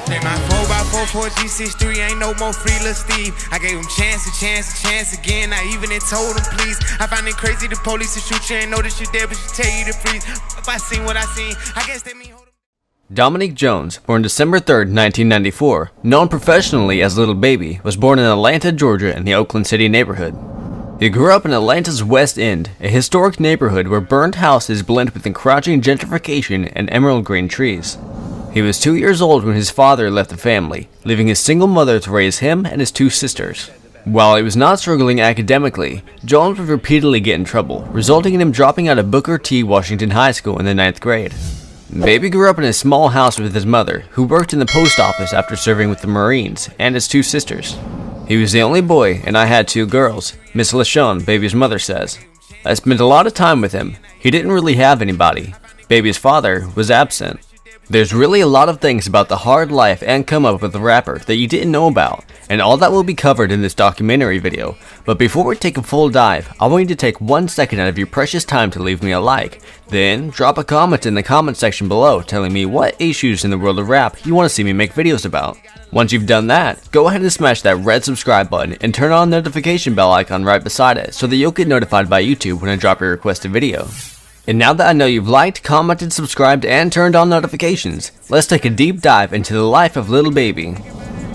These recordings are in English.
In my 4x4 G63 ain't no more free Lil Steve. I gave him chance again. I even told him please. I find it crazy the police will shoot you. Ain't know that you dead, but she tell you to freeze. If I seen what I seen, I guess that mean hold him. Dominique Jones, born December 3rd, 1994, known professionally as Lil Baby, was born in Atlanta, Georgia in the Oakland City neighborhood. He grew up in Atlanta's West End, a historic neighborhood where burned houses blend with encroaching gentrification and emerald green trees. He was 2 years old when his father left the family, leaving his single mother to raise him and his two sisters. While he was not struggling academically, Jones would repeatedly get in trouble, resulting in him dropping out of Booker T. Washington High School in the 9th grade. Baby grew up in a small house with his mother, who worked in the post office after serving with the Marines, and his two sisters. He was the only boy, and I had two girls, Miss LaShawn, Baby's mother says. I spent a lot of time with him. He didn't really have anybody. Baby's father was absent. There's really a lot of things about the hard life and come up with the rapper that you didn't know about, and all that will be covered in this documentary video. But before we take a full dive, I want you to take 1 second out of your precious time to leave me a like. Then, drop a comment in the comment section below telling me what issues in the world of rap you want to see me make videos about. Once you've done that, go ahead and smash that red subscribe button and turn on the notification bell icon right beside it so that you'll get notified by YouTube when I drop your requested video. And now that I know you've liked, commented, subscribed, and turned on notifications, let's take a deep dive into the life of Lil Baby.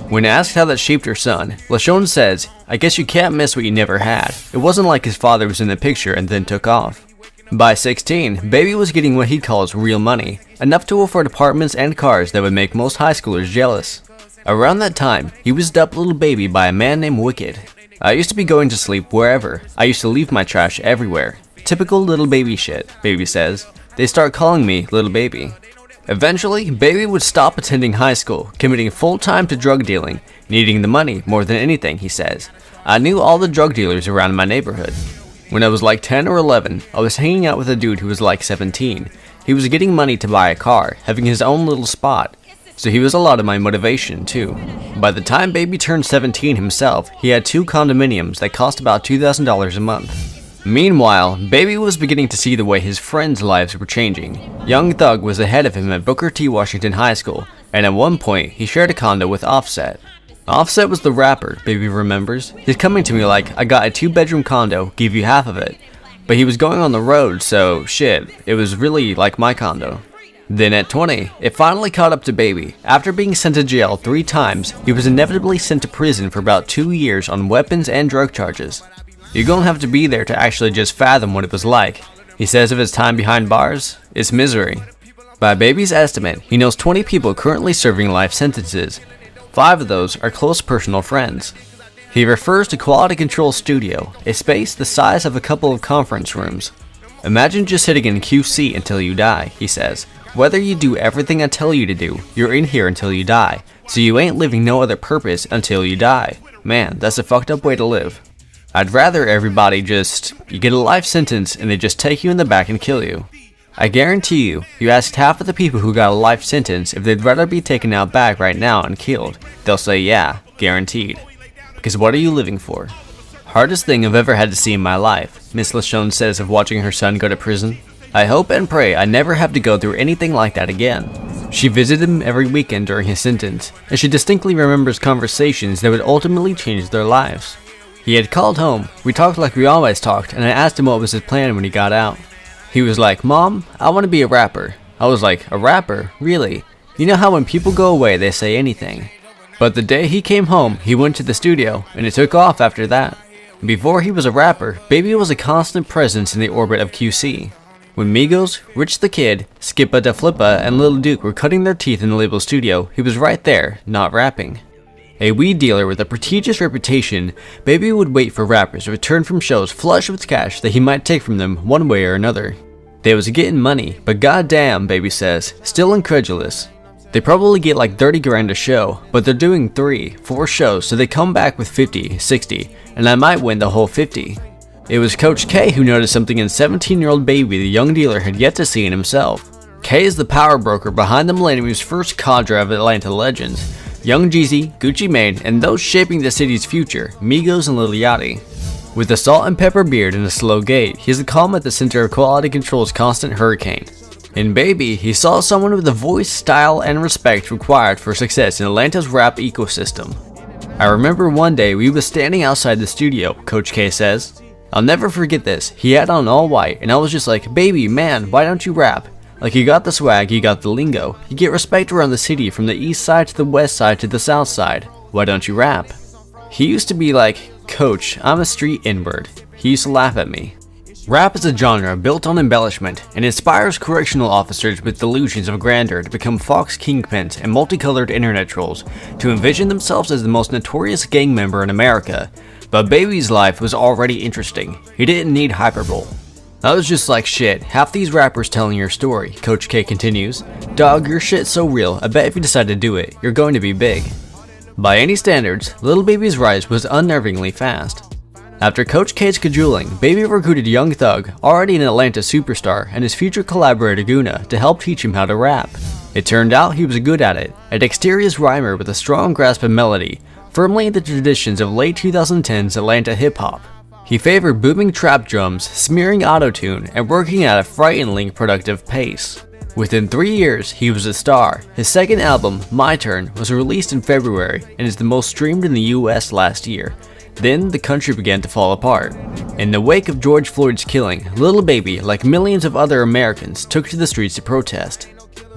When asked how that shaped her son, LaShawn says, "I guess you can't miss what you never had. It wasn't like his father was in the picture and then took off." By 16, Baby was getting what he calls real money, enough to afford apartments and cars that would make most high schoolers jealous. Around that time, he was dubbed Lil Baby by a man named Wicked. "I used to be going to sleep wherever. I used to leave my trash everywhere. Typical Lil Baby shit," Baby says. "They start calling me Lil Baby." Eventually, Baby would stop attending high school, committing full-time to drug dealing, needing the money more than anything, he says. "I knew all the drug dealers around my neighborhood. When I was like 10 or 11, I was hanging out with a dude who was like 17. He was getting money to buy a car, having his own little spot. So he was a lot of my motivation too. By the time Baby turned 17 himself, he had 2 condominiums that cost about $2,000 a month. Meanwhile, Baby was beginning to see the way his friends' lives were changing. Young Thug was ahead of him at Booker T. Washington High School, and at one point, he shared a condo with Offset. Offset was the rapper, Baby remembers. He's coming to me like, "I got a 2-bedroom condo, give you half of it." But he was going on the road, so shit, it was really like my condo. Then at 20, it finally caught up to Baby. After being sent to jail 3 times, he was inevitably sent to prison for about 2 years on weapons and drug charges. You're gonna have to be there to actually just fathom what it was like. He says of his time behind bars, it's misery. By Baby's estimate, he knows 20 people currently serving life sentences. 5 of those are close personal friends. He refers to Quality Control Studio, a space the size of a couple of conference rooms. "Imagine just sitting in QC until you die," he says. "Whether you do everything I tell you to do, you're in here until you die, so you ain't living no other purpose until you die. Man, that's a fucked up way to live. I'd rather everybody you get a life sentence and they just take you in the back and kill you. I guarantee you asked half of the people who got a life sentence if they'd rather be taken out back right now and killed. They'll say yeah, guaranteed. Because what are you living for?" "Hardest thing I've ever had to see in my life," Miss LaShawn says of watching her son go to prison. "I hope and pray I never have to go through anything like that again." She visited him every weekend during his sentence, and she distinctly remembers conversations that would ultimately change their lives. He had called home, we talked like we always talked, and I asked him what was his plan when he got out. He was like, "Mom, I want to be a rapper." I was like, "A rapper? Really? You know how when people go away they say anything." But the day he came home, he went to the studio, and it took off after that. Before he was a rapper, Baby was a constant presence in the orbit of QC. When Migos, Rich the Kid, Skippa da Flippa, and Lil Duke were cutting their teeth in the label studio, he was right there, not rapping. A weed dealer with a prestigious reputation, Baby would wait for rappers to return from shows flush with cash that he might take from them one way or another. They was getting money, but goddamn, Baby says, still incredulous. They probably get like 30 grand a show, but they're doing 3, 4 shows, so they come back with 50, 60, and I might win the whole 50. It was Coach K who noticed something in 17-year-old Baby the young dealer had yet to see in himself. K is the power broker behind the Millennium's first cadre of Atlanta legends. Young Jeezy, Gucci Mane, and those shaping the city's future, Migos and Lil Yachty. With a salt and pepper beard and a slow gait, he is the calm at the center of Quality Control's constant hurricane. In Baby, he saw someone with the voice, style, and respect required for success in Atlanta's rap ecosystem. I remember one day we was standing outside the studio, Coach K says. I'll never forget this. He had on all white, and I was just like, "Baby, man, why don't you rap? Like, you got the swag, you got the lingo. You get respect around the city from the east side to the west side to the south side. Why don't you rap?" He used to be like, "Coach, I'm a street N-word." He used to laugh at me. Rap is a genre built on embellishment and inspires correctional officers with delusions of grandeur to become Fox kingpins and multicolored internet trolls to envision themselves as the most notorious gang member in America. But Baby's life was already interesting. He didn't need hyperbole. I was just like, "Shit, half these rappers telling your story," Coach K continues. "Dog, your shit's so real, I bet if you decide to do it, you're going to be big." By any standards, Lil Baby's rise was unnervingly fast. After Coach K's cajoling, Baby recruited Young Thug, already an Atlanta superstar, and his future collaborator Guna to help teach him how to rap. It turned out he was good at it, a dexterous rhymer with a strong grasp of melody, firmly in the traditions of late 2010s Atlanta hip-hop. He favored booming trap drums, smearing auto-tune, and working at a frighteningly productive pace. Within 3 years, he was a star. His second album, My Turn, was released in February and is the most streamed in the US last year. Then, the country began to fall apart. In the wake of George Floyd's killing, Lil Baby, like millions of other Americans, took to the streets to protest.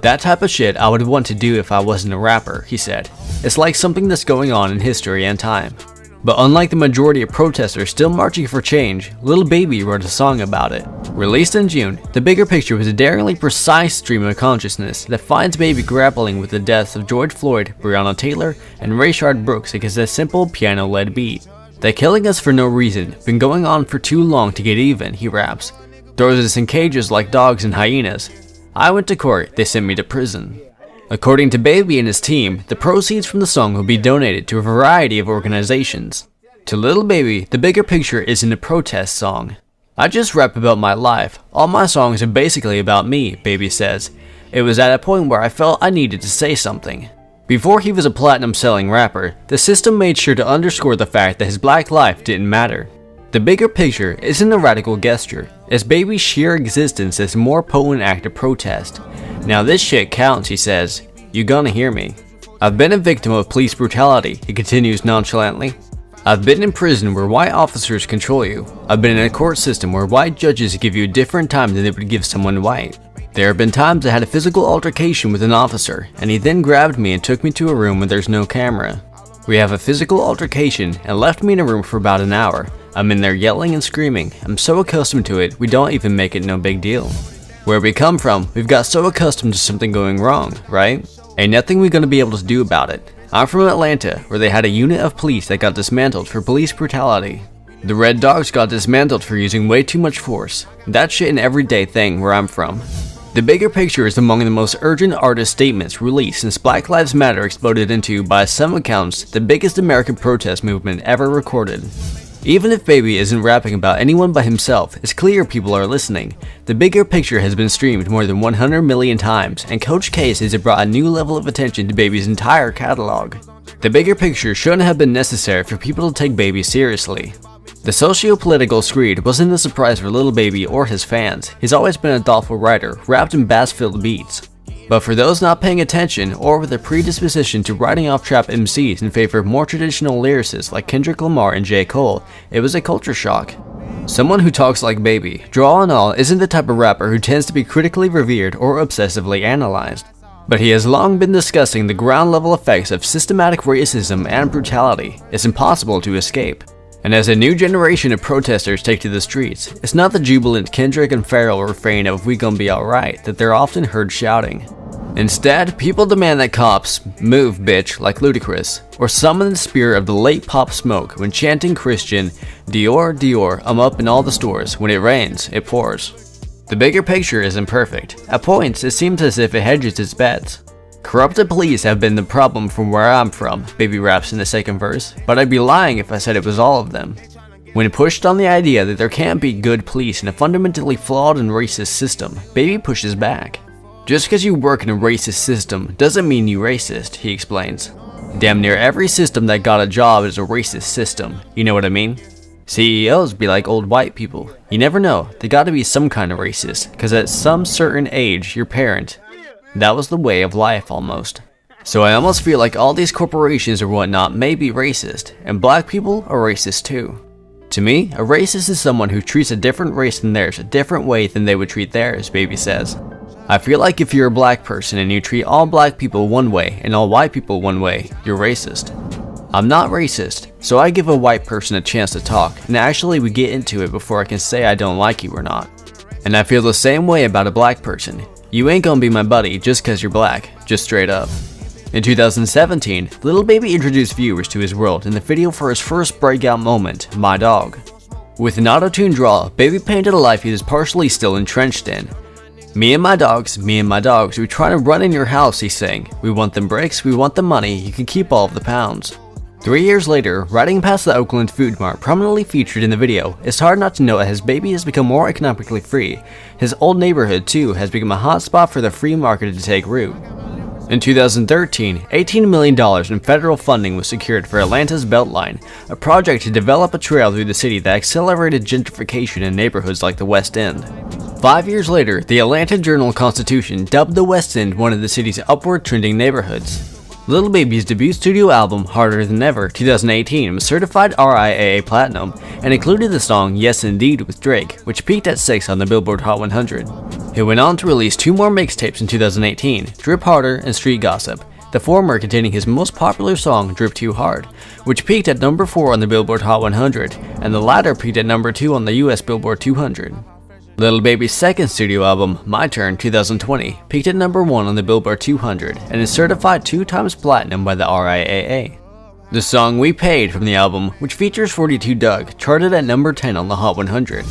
"That type of shit I would want to do if I wasn't a rapper," he said. "It's like something that's going on in history and time." But unlike the majority of protesters still marching for change, Lil Baby wrote a song about it. Released in June, The Bigger Picture was a daringly precise stream of consciousness that finds Baby grappling with the deaths of George Floyd, Breonna Taylor, and Rayshard Brooks against a simple piano-led beat. "They're killing us for no reason, been going on for too long to get even," he raps. "Throws us in cages like dogs and hyenas. I went to court, they sent me to prison." According to Baby and his team, the proceeds from the song will be donated to a variety of organizations. To Lil Baby, The Bigger Picture isn't a protest song. "I just rap about my life. All my songs are basically about me," Baby says. "It was at a point where I felt I needed to say something." Before he was a platinum-selling rapper, the system made sure to underscore the fact that his black life didn't matter. The Bigger Picture isn't a radical gesture, it's Baby's sheer existence as a more potent act of protest. "Now this shit counts," he says. "You gonna hear me. I've been a victim of police brutality," he continues nonchalantly. "I've been in prison where white officers control you. I've been in a court system where white judges give you a different time than they would give someone white. There have been times I had a physical altercation with an officer, and he then grabbed me and took me to a room where there's no camera. We have a physical altercation and left me in a room for about an hour. I'm in there yelling and screaming. I'm so accustomed to it, we don't even make it no big deal. Where we come from, we've got so accustomed to something going wrong, right? Ain't nothing we gonna be able to do about it. I'm from Atlanta, where they had a unit of police that got dismantled for police brutality. The Red Dogs got dismantled for using way too much force. That shit an everyday thing where I'm from. The Bigger Picture is among the most urgent artist statements released since Black Lives Matter exploded into, by some accounts, the biggest American protest movement ever recorded. Even if Baby isn't rapping about anyone but himself, it's clear people are listening. The Bigger Picture has been streamed more than 100 million times, and Coach K says it brought a new level of attention to Baby's entire catalog. The Bigger Picture shouldn't have been necessary for people to take Baby seriously. The socio-political screed wasn't a surprise for Lil Baby or his fans. He's always been a thoughtful writer, rapped in bass-filled beats. But for those not paying attention or with a predisposition to writing off trap MCs in favor of more traditional lyricists like Kendrick Lamar and J. Cole, it was a culture shock. Someone who talks like Baby, draw and all, isn't the type of rapper who tends to be critically revered or obsessively analyzed. But he has long been discussing the ground-level effects of systematic racism and brutality. It's impossible to escape. And as a new generation of protesters take to the streets, it's not the jubilant Kendrick and Pharrell refrain of "we gon' be alright" that they're often heard shouting. Instead, people demand that cops move bitch like Ludacris, or summon the spirit of the late Pop Smoke when chanting Christian Dior Dior I'm up in all the stores, when it rains, it pours. The Bigger Picture isn't perfect. At points, it seems as if it hedges its bets. Corrupted police have been the problem from where I'm from, Baby raps in the second verse, but I'd be lying if I said it was all of them. When pushed on the idea that there can't be good police in a fundamentally flawed and racist system, Baby pushes back. Just because you work in a racist system doesn't mean you racist, he explains. Damn near every system that got a job is a racist system, you know what I mean? CEOs be like old white people. You never know, they gotta be some kind of racist, cause at some certain age, your parent, that was the way of life almost. So I almost feel like all these corporations or whatnot may be racist, and black people are racist too. To me, a racist is someone who treats a different race than theirs a different way than they would treat theirs, Baby says. I feel like if you're a black person and you treat all black people one way and all white people one way, you're racist. I'm not racist, so I give a white person a chance to talk, and actually we get into it before I can say I don't like you or not. And I feel the same way about a black person. You ain't gonna be my buddy just cause you're black, just straight up. In 2017, Lil Baby introduced viewers to his world in the video for his first breakout moment, My Dog. With an auto-tune draw, Baby painted a life he was partially still entrenched in. Me and my dogs, we try to run in your house, he sang. We want them bricks, we want the money, you can keep all of the pounds. 3 years later, riding past the Oakland Food Mart prominently featured in the video, it's hard not to note as Baby has become more economically free. His old neighborhood too has become a hotspot for the free market to take root. In 2013, $18 million in federal funding was secured for Atlanta's Beltline, a project to develop a trail through the city that accelerated gentrification in neighborhoods like the West End. 5 years later, the Atlanta Journal-Constitution dubbed the West End one of the city's upward trending neighborhoods. Lil Baby's debut studio album, Harder Than Ever, 2018, was certified RIAA Platinum and included the song Yes Indeed with Drake, which peaked at 6 on the Billboard Hot 100. He went on to release 2 more mixtapes in 2018, Drip Harder and Street Gossip, the former containing his most popular song, Drip Too Hard, which peaked at number 4 on the Billboard Hot 100, and the latter peaked at number 2 on the US Billboard 200. Lil Baby's second studio album, My Turn 2020, peaked at number 1 on the Billboard 200 and is certified 2 times platinum by the RIAA. The song We Paid from the album, which features 42 Doug, charted at number 10 on the Hot 100.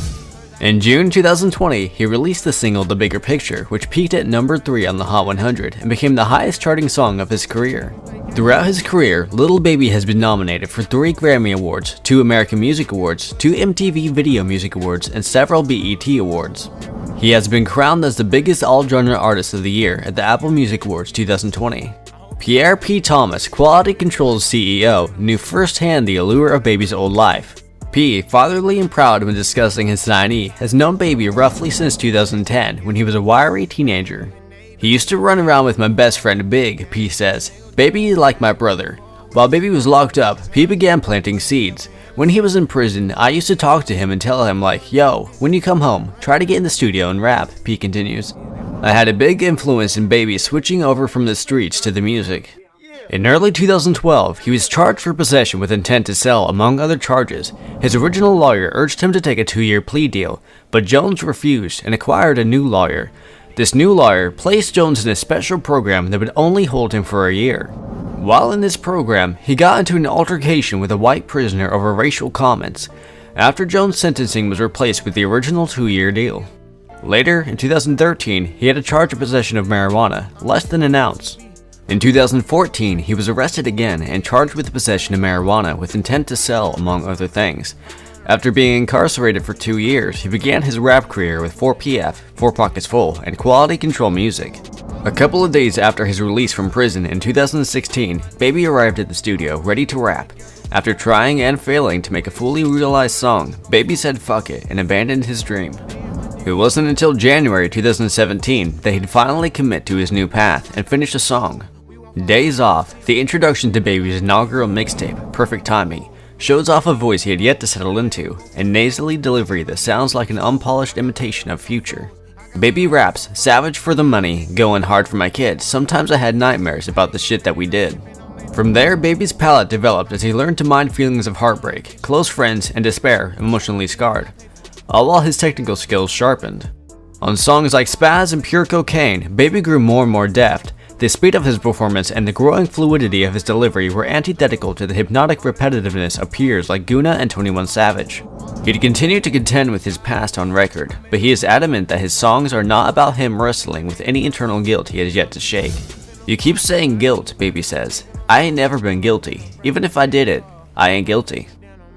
In June 2020, he released the single The Bigger Picture, which peaked at number 3 on the Hot 100 and became the highest charting song of his career. Throughout his career, Lil Baby has been nominated for 3 Grammy Awards, 2 American Music Awards, 2 MTV Video Music Awards, and several BET Awards. He has been crowned as the biggest all-genre artist of the year at the Apple Music Awards 2020. Pierre P. Thomas, Quality Control's CEO, knew firsthand the allure of Baby's old life. P, fatherly and proud when discussing his signee, has known Baby roughly since 2010 when he was a wiry teenager. He used to run around with my best friend Big, P says. Baby is like my brother. While Baby was locked up, P began planting seeds. When he was in prison, I used to talk to him and tell him like, yo, when you come home, try to get in the studio and rap, P continues. I had a big influence in Baby switching over from the streets to the music. In early 2012, he was charged for possession with intent to sell, among other charges. His original lawyer urged him to take a 2-year plea deal, but Jones refused and acquired a new lawyer. This new lawyer placed Jones in a special program that would only hold him for a year. While in this program, he got into an altercation with a white prisoner over racial comments, after Jones' sentencing was replaced with the original 2-year deal. Later, in 2013, he had a charge of possession of marijuana, less than an ounce. In 2014, he was arrested again and charged with possession of marijuana with intent to sell, among other things. After being incarcerated for 2 years, he began his rap career with 4PF, 4 Pockets Full, and Quality Control Music. A couple of days after his release from prison in 2016, Baby arrived at the studio ready to rap. After trying and failing to make a fully realized song, Baby said fuck it and abandoned his dream. It wasn't until January 2017 that he'd finally commit to his new path and finish a song. Days Off, the introduction to Baby's inaugural mixtape, Perfect Timing, shows off a voice he had yet to settle into, and nasally delivery that sounds like an unpolished imitation of Future. Baby raps, savage for the money, going hard for my kids, sometimes I had nightmares about the shit that we did. From there, Baby's palette developed as he learned to mind feelings of heartbreak, close friends, and despair, emotionally scarred, all while his technical skills sharpened. On songs like Spaz and Pure Cocaine, Baby grew more and more deft. The speed of his performance and the growing fluidity of his delivery were antithetical to the hypnotic repetitiveness of peers like Guna and 21 Savage. He'd continue to contend with his past on record, but he is adamant that his songs are not about him wrestling with any internal guilt he has yet to shake. You keep saying guilt, Baby says. I ain't never been guilty. Even if I did it, I ain't guilty.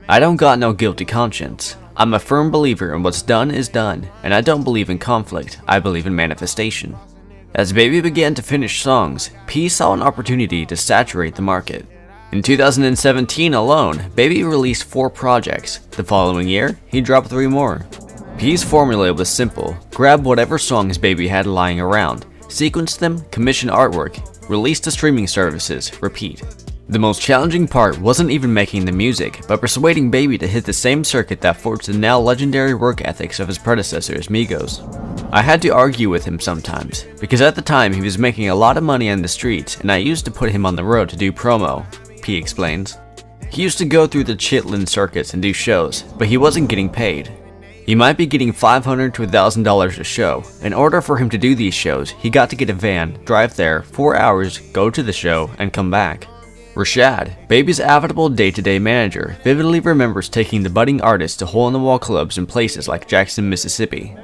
I don't got no guilty conscience. I'm a firm believer in what's done is done, and I don't believe in conflict, I believe in manifestation. As Baby began to finish songs, P saw an opportunity to saturate the market. In 2017 alone, Baby released 4 projects. The following year, he dropped 3 more. P's formula was simple: grab whatever songs Baby had lying around, sequence them, commission artwork, release to streaming services, repeat. The most challenging part wasn't even making the music, but persuading Baby to hit the same circuit that forged the now legendary work ethics of his predecessors, Migos. I had to argue with him sometimes, because at the time he was making a lot of money on the streets and I used to put him on the road to do promo, P explains. He used to go through the ATLiens circuits and do shows, but he wasn't getting paid. He might be getting $500 to $1,000 a show. In order for him to do these shows, he got to get a van, drive there, 4 hours, go to the show, and come back. Rashad, Baby's avidable day-to-day manager, vividly remembers taking the budding artist to hole-in-the-wall clubs in places like Jackson, Mississippi.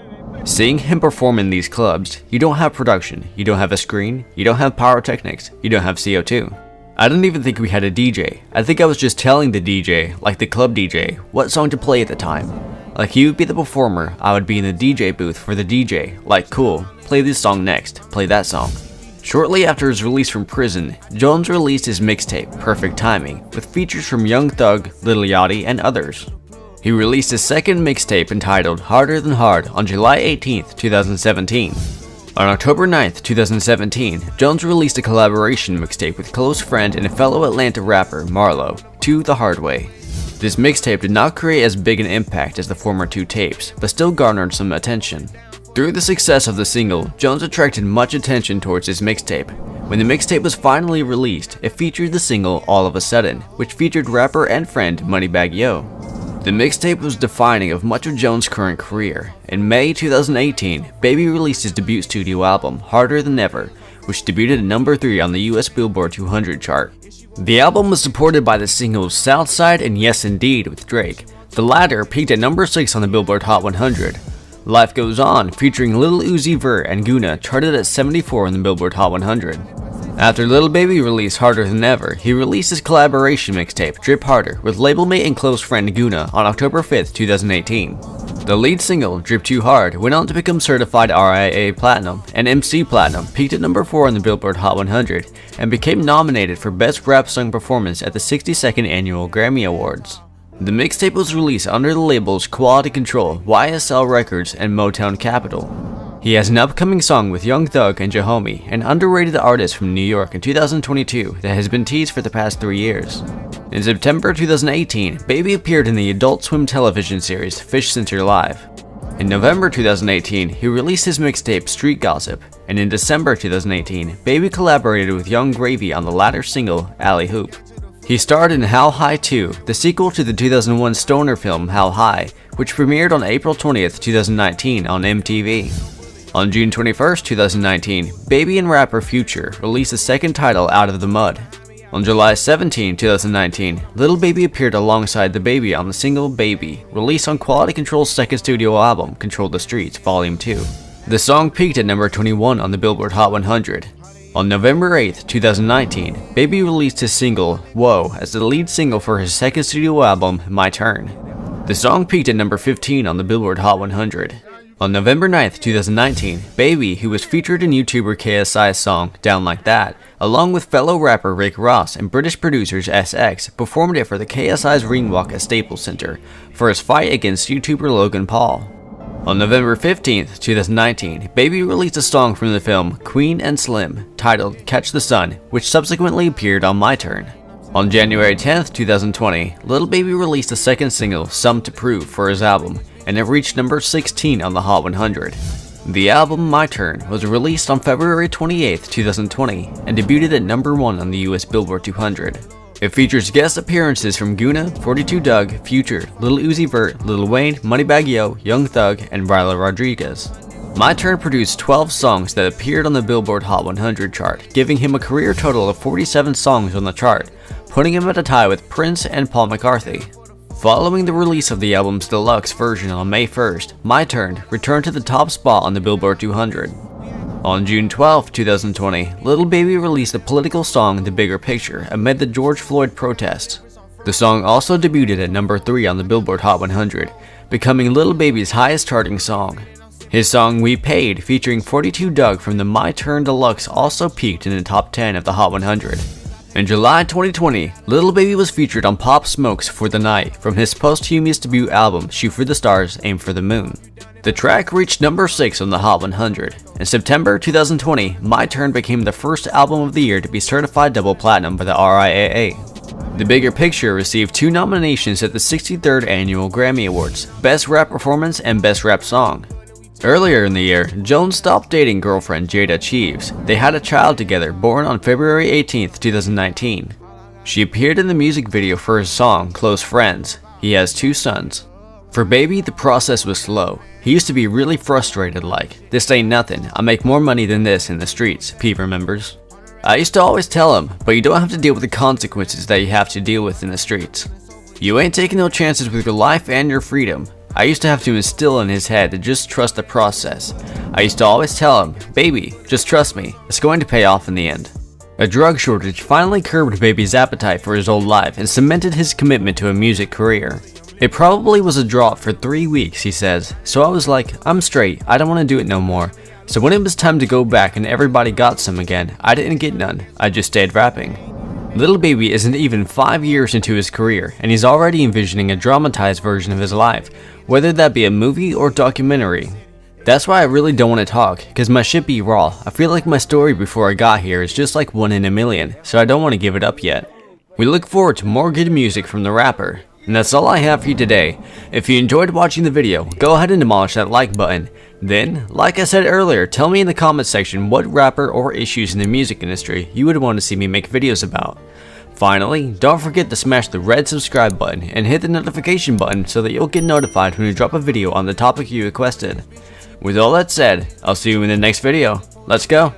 Seeing him perform in these clubs, you don't have production, you don't have a screen, you don't have pyrotechnics, you don't have CO2. I don't even think we had a DJ. I think I was just telling the DJ, like the club DJ, what song to play at the time. Like he would be the performer, I would be in the DJ booth for the DJ, like cool, play this song next, play that song. Shortly after his release from prison, Jones released his mixtape, Perfect Timing, with features from Young Thug, Lil Yachty, and others. He released his second mixtape entitled Harder Than Hard on July 18, 2017. On October 9, 2017, Jones released a collaboration mixtape with close friend and fellow Atlanta rapper Marlo, To The Hard Way. This mixtape did not create as big an impact as the former 2 tapes, but still garnered some attention. Through the success of the single, Jones attracted much attention towards his mixtape. When the mixtape was finally released, it featured the single All of a Sudden, which featured rapper and friend Moneybagg Yo. The mixtape was defining of much of Jones' current career. In May 2018, Baby released his debut studio album, Harder Than Ever, which debuted at number 3 on the US Billboard 200 chart. The album was supported by the singles Southside and Yes Indeed with Drake. The latter peaked at number 6 on the Billboard Hot 100. Life Goes On, featuring Lil Uzi Vert and Gunna, charted at 74 on the Billboard Hot 100. After Lil Baby released Harder Than Ever, he released his collaboration mixtape, Drip Harder, with labelmate and close friend Gunna on October 5, 2018. The lead single, Drip Too Hard, went on to become certified RIA Platinum, and MC Platinum, peaked at number 4 on the Billboard Hot 100, and became nominated for Best Rap Song Performance at the 62nd Annual Grammy Awards. The mixtape was released under the labels Quality Control, YSL Records, and Motown Capital. He has an upcoming song with Young Thug and Jahomie, an underrated artist from New York in 2022 that has been teased for the past 3 years. In September 2018, Baby appeared in the Adult Swim television series Fish Center Live. In November 2018, he released his mixtape Street Gossip, and in December 2018, Baby collaborated with Young Gravy on the latter single, Alley Hoop. He starred in How High 2, the sequel to the 2001 stoner film How High, which premiered on April 20th, 2019 on MTV. On June 21st, 2019, Baby and rapper Future released the second title, Out of the Mud. On July 17, 2019, Lil Baby appeared alongside the Baby on the single Baby, released on Quality Control's second studio album, Control the Streets, Volume 2. The song peaked at number 21 on the Billboard Hot 100. On November 8, 2019, Baby released his single, Whoa, as the lead single for his second studio album, My Turn. The song peaked at number 15 on the Billboard Hot 100. On November 9, 2019, Baby, who was featured in YouTuber KSI's song, Down Like That, along with fellow rapper Rick Ross and British producers SX, performed it for the KSI's Ring Walk at Staples Center for his fight against YouTuber Logan Paul. On November 15, 2019, Baby released a song from the film Queen and Slim, titled Catch the Sun, which subsequently appeared on My Turn. On January 10, 2020, Lil Baby released a second single, Some to Prove, for his album, and it reached number 16 on the Hot 100. The album My Turn was released on February 28, 2020, and debuted at number 1 on the US Billboard 200. It features guest appearances from Gunna, 42 Dugg, Future, Lil Uzi Vert, Lil Wayne, Moneybagg Yo, Young Thug, and Ryla Rodriguez. My Turn produced 12 songs that appeared on the Billboard Hot 100 chart, giving him a career total of 47 songs on the chart, putting him at a tie with Prince and Paul McCartney. Following the release of the album's deluxe version on May 1st, My Turn returned to the top spot on the Billboard 200. On June 12, 2020, Lil Baby released the political song The Bigger Picture amid the George Floyd protests. The song also debuted at number 3 on the Billboard Hot 100, becoming Lil Baby's highest charting song. His song We Paid, featuring 42 Dugg from the My Turn Deluxe, also peaked in the top 10 of the Hot 100. In July 2020, Lil Baby was featured on Pop Smoke's For the Night from his posthumous debut album Shoot for the Stars, Aim for the Moon. The track reached number 6 on the Hot 100. In September 2020, My Turn became the first album of the year to be certified double platinum by the RIAA. The Bigger Picture received 2 nominations at the 63rd Annual Grammy Awards, Best Rap Performance and Best Rap Song. Earlier in the year, Jones stopped dating girlfriend Jada Cheeves. They had a child together, born on February 18, 2019. She appeared in the music video for his song, Close Friends. He has 2 sons. For Baby, the process was slow. He used to be really frustrated like, "This ain't nothing, I make more money than this in the streets," Pete remembers. "I used to always tell him, but you don't have to deal with the consequences that you have to deal with in the streets. You ain't taking no chances with your life and your freedom. I used to have to instill in his head to just trust the process. I used to always tell him, baby, just trust me, it's going to pay off in the end." A drug shortage finally curbed Baby's appetite for his old life and cemented his commitment to a music career. "It probably was a drought for 3 weeks," he says, "so I was like, I'm straight, I don't want to do it no more. So when it was time to go back and everybody got some again, I didn't get none, I just stayed rapping." Lil Baby isn't even 5 years into his career, and he's already envisioning a dramatized version of his life, whether that be a movie or documentary. "That's why I really don't want to talk, cause my shit be raw. I feel like my story before I got here is just like 1 in a million, so I don't want to give it up yet." We look forward to more good music from the rapper. And that's all I have for you today. If you enjoyed watching the video, go ahead and demolish that like button. Then, like I said earlier, tell me in the comments section what rapper or issues in the music industry you would want to see me make videos about. Finally, don't forget to smash the red subscribe button and hit the notification button so that you'll get notified when we drop a video on the topic you requested. With all that said, I'll see you in the next video. Let's go!